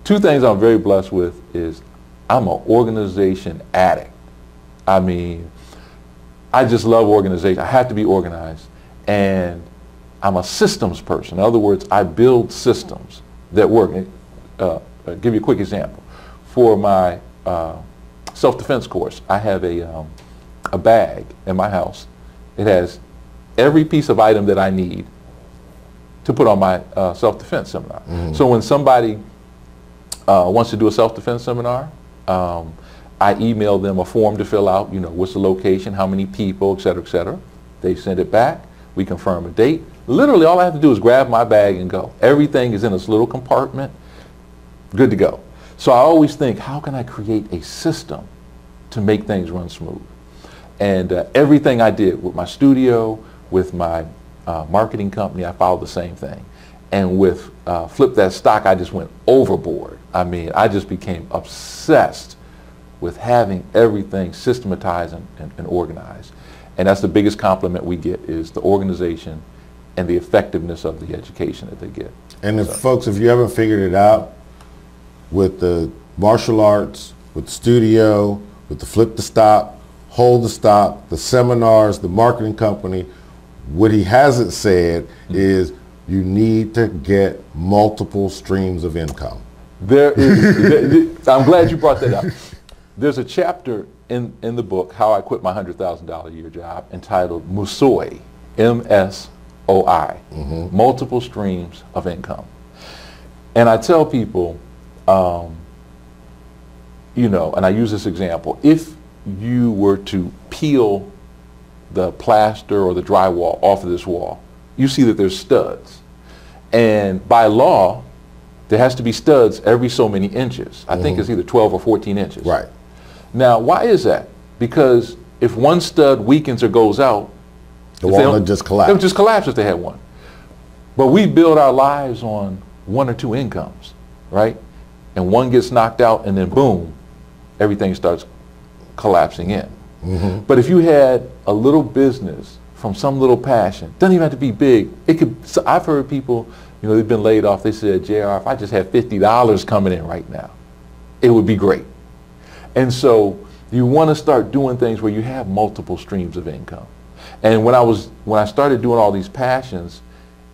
two things I'm very blessed with is I'm an organization addict. I mean, I just love organization. I have to be organized. And I'm a systems person. In other words, I build systems that work. I'll give you a quick example. For my self-defense course, I have a bag in my house. It has every piece of item that I need to put on my self-defense seminar. So when somebody wants to do a self-defense seminar, I email them a form to fill out, you know, what's the location, how many people, et cetera, et cetera. They send it back. We confirm a date. Literally, all I have to do is grab my bag and go. Everything is in this little compartment, good to go. So I always think, how can I create a system to make things run smooth? And everything I did with my studio, with my marketing company, I followed the same thing. And with Flip That Stock, I just went overboard. I mean, I just became obsessed with having everything systematized and organized. And that's the biggest compliment we get, is the organization and the effectiveness of the education that they get. And if folks, if you haven't figured it out, with the martial arts, with the studio, with the Flip the Stop, Hold the Stop, the seminars, the marketing company, what he hasn't said is you need to get multiple streams of income. There is, I'm glad you brought that up. There's a chapter in the book, How I Quit My $100,000 a Year Job, entitled MSOI, M-S-O-I, multiple streams of income. And I tell people, you know, and I use this example, if you were to peel the plaster or the drywall off of this wall, you see that there's studs. And by law, there has to be studs every so many inches. I think it's either 12 or 14 inches. Right. Now, why is that? Because if one stud weakens or goes out, the wall would just collapse. It would just collapse if they had one. But we build our lives on one or two incomes, right? And one gets knocked out and then boom, everything starts collapsing in. But if you had a little business from some little passion, doesn't even have to be big. It could. So I've heard people, you know, they've been laid off. They said, JR, if I just had $50 coming in right now, it would be great. And so you want to start doing things where you have multiple streams of income. And when I started doing all these passions,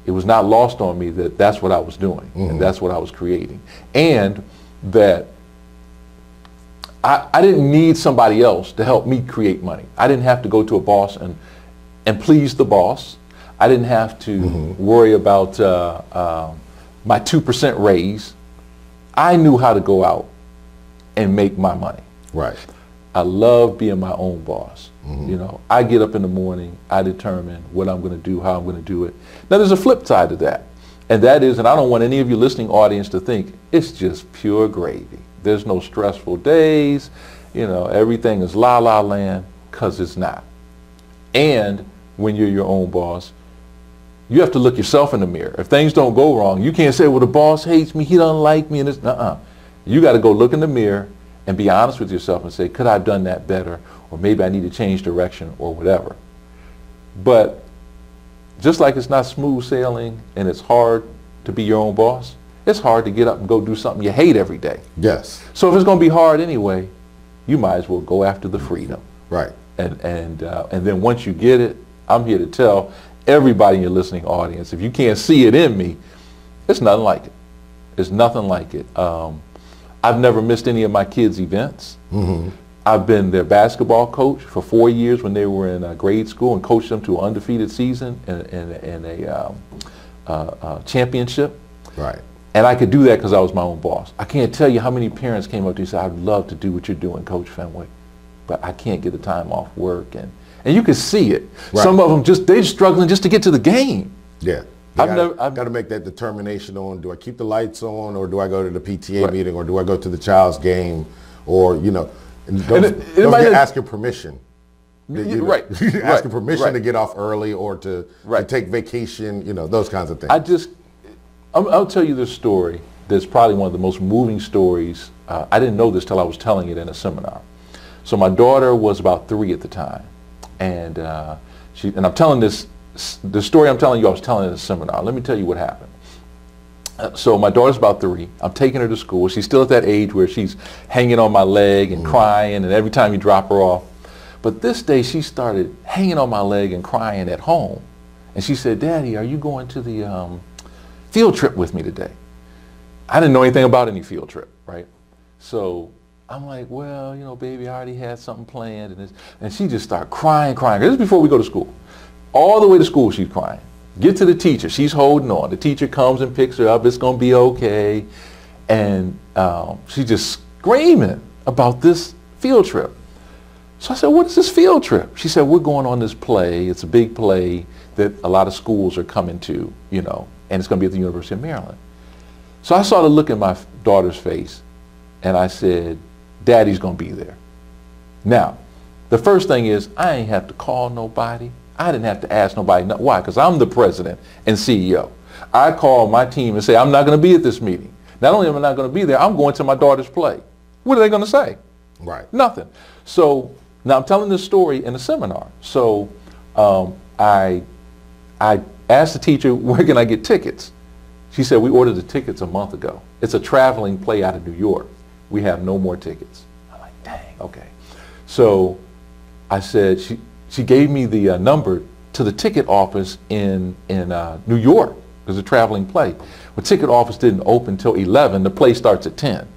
it was not lost on me that that's what I was doing and that's what I was creating. And that I didn't need somebody else to help me create money. I didn't have to go to a boss and please the boss. I didn't have to worry about my 2% raise. I knew how to go out and make my money. Right. I love being my own boss. You know, I get up in the morning, I determine what I'm going to do, how I'm going to do it. Now there's a flip side to that. And that is, and I don't want any of you listening audience to think it's just pure gravy. There's no stressful days, you know, everything is la la land, because it's not. And when you're your own boss, you have to look yourself in the mirror. If things don't go wrong, you can't say, well, the boss hates me, he doesn't like me, and it's, You got to go look in the mirror and be honest with yourself and say, could I have done that better? Or maybe I need to change direction or whatever. But just like it's not smooth sailing and it's hard to be your own boss, it's hard to get up and go do something you hate every day. Yes. So if it's going to be hard anyway, you might as well go after the freedom. Right. And then once you get it, I'm here to tell everybody in your listening audience, if you can't see it in me, it's nothing like it. It's nothing like it. I've never missed any of my kids' events. I've been their basketball coach for 4 years when they were in grade school and coached them to an undefeated season and a championship. Right. And I could do that because I was my own boss. I can't tell you how many parents came up to me and said, I'd love to do what you're doing, Coach Fenwick, but I can't get the time off work. And you can see it. Right. Some of them they're struggling just to get to the game. Yeah. I've got to make that determination on, do I keep the lights on, or do I go to the PTA meeting, or do I go to the child's game, or, you know, don't get asking permission. Right. Asking permission to get off early or to take vacation, you know, those kinds of things. I'll tell you this story that's probably one of the most moving stories. I didn't know this till I was telling it in a seminar. So my daughter was about 3 at the time, and I'm telling this, the story I'm telling you, I was telling in a seminar. Let me tell you what happened. So my daughter's about 3. I'm taking her to school. She's still at that age where she's hanging on my leg and crying, and every time you drop her off. But this day she started hanging on my leg and crying at home. And she said, "Daddy, are you going to the field trip with me today?" I didn't know anything about any field trip, right? So I'm like, "Well, you know, baby, I already had something planned." And she just started crying. This is before we go to school. All the way to school she's crying. Get to the teacher, she's holding on. The teacher comes and picks her up, it's gonna be okay. And she's just screaming about this field trip. So I said, "What is this field trip?" She said, "We're going on this play. It's a big play that a lot of schools are coming to, you know, and it's gonna be at the University of Maryland." So I saw the look in my daughter's face, and I said, "Daddy's gonna be there." Now, the first thing is, I ain't have to call nobody. I didn't have to ask nobody. Why? Because I'm the president and CEO. I call my team and say, "I'm not going to be at this meeting. Not only am I not going to be there, I'm going to my daughter's play." What are they going to say? Right. Nothing. So now I'm telling this story in a seminar. So I asked the teacher, "Where can I get tickets?" She said, "We ordered the tickets a month ago. It's a traveling play out of New York. We have no more tickets." I'm like, "Dang, okay." So I said, she gave me the number to the ticket office in New York. There's a traveling play. The ticket office didn't open until 11. The play starts at 10.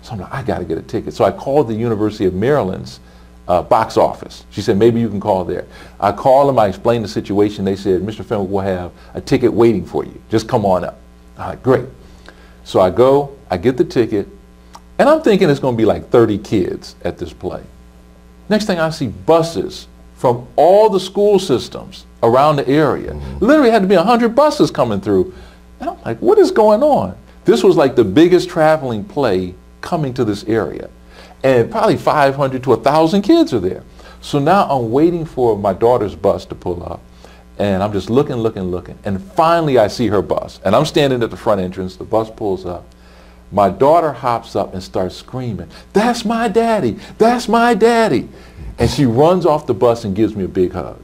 So I'm like, I got to get a ticket. So I called the University of Maryland's box office. She said, "Maybe you can call there." I called them. I explained the situation. They said, "Mr. Fenwick will have a ticket waiting for you. Just come on up." I'm like, "Great." So I go, I get the ticket, and I'm thinking it's going to be like 30 kids at this play. Next thing I see, buses from all the school systems around the area. Literally had to be 100 buses coming through. And I'm like, what is going on? This was like the biggest traveling play coming to this area. And probably 500 to 1,000 kids are there. So now I'm waiting for my daughter's bus to pull up. And I'm just looking. And finally I see her bus. And I'm standing at the front entrance. The bus pulls up. My daughter hops up and starts screaming, "That's my daddy! That's my daddy!" And she runs off the bus and gives me a big hug.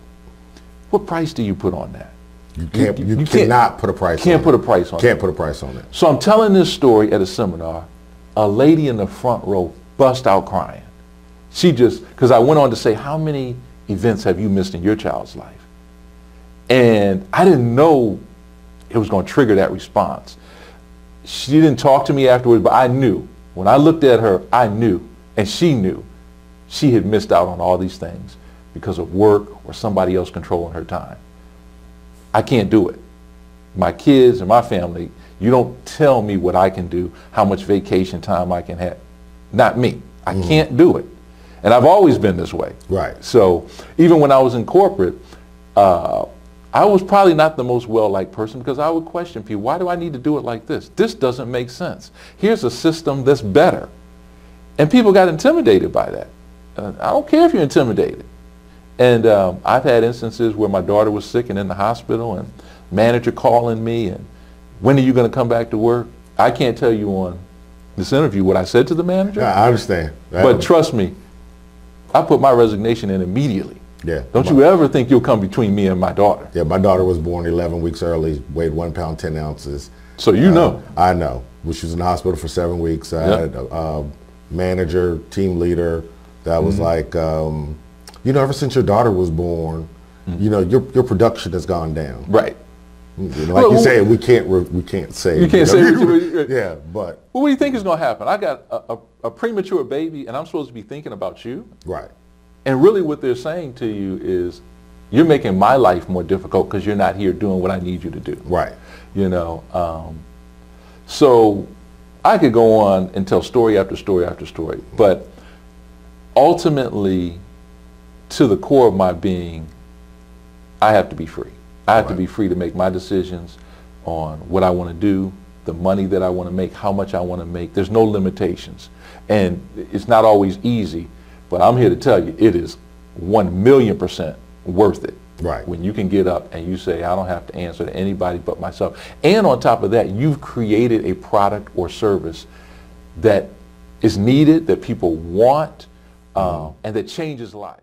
What price do you put on that? You cannot put a price on it. Can't put a price on it. Can't put a price on it. So I'm telling this story at a seminar. A lady in the front row bust out crying. She just, because I went on to say, "How many events have you missed in your child's life?" And I didn't know it was going to trigger that response. She didn't talk to me afterwards, but I knew. When I looked at her, I knew, and she knew. She had missed out on all these things because of work or somebody else controlling her time. I can't do it. My kids and my family, you don't tell me what I can do, how much vacation time I can have. Not me. I can't do it. And I've always been this way. Right. So even when I was in corporate, I was probably not the most well-liked person because I would question people, why do I need to do it like this? This doesn't make sense. Here's a system that's better. And people got intimidated by that. I don't care if you're intimidated. And I've had instances where my daughter was sick and in the hospital and manager calling me and, "When are you going to come back to work?" I can't tell you on this interview what I said to the manager. Yeah, I understand. But trust me, I put my resignation in immediately. Yeah. Don't you ever think you'll come between me and my daughter. Yeah, my daughter was born 11 weeks early, weighed 1 pound 10 ounces. So you know. I know. Well, she was in the hospital for 7 weeks. I had a manager, team leader that was like, you know, ever since your daughter was born, you know, your production has gone down. Right. You know, like you say, we can't say. You can't say. Yeah, but. Well, what do you think is going to happen? I got a premature baby, and I'm supposed to be thinking about you. Right. And really what they're saying to you is, you're making my life more difficult because you're not here doing what I need you to do. Right. You know, so I could go on and tell story after story after story, but ultimately, to the core of my being, I have to be free. I have to be free to make my decisions on what I want to do, the money that I want to make, how much I want to make. There's no limitations. And it's not always easy, but I'm here to tell you, it is 1,000,000% worth it. Right. When you can get up and you say, I don't have to answer to anybody but myself. And on top of that, you've created a product or service that is needed, that people want, and that changes lives.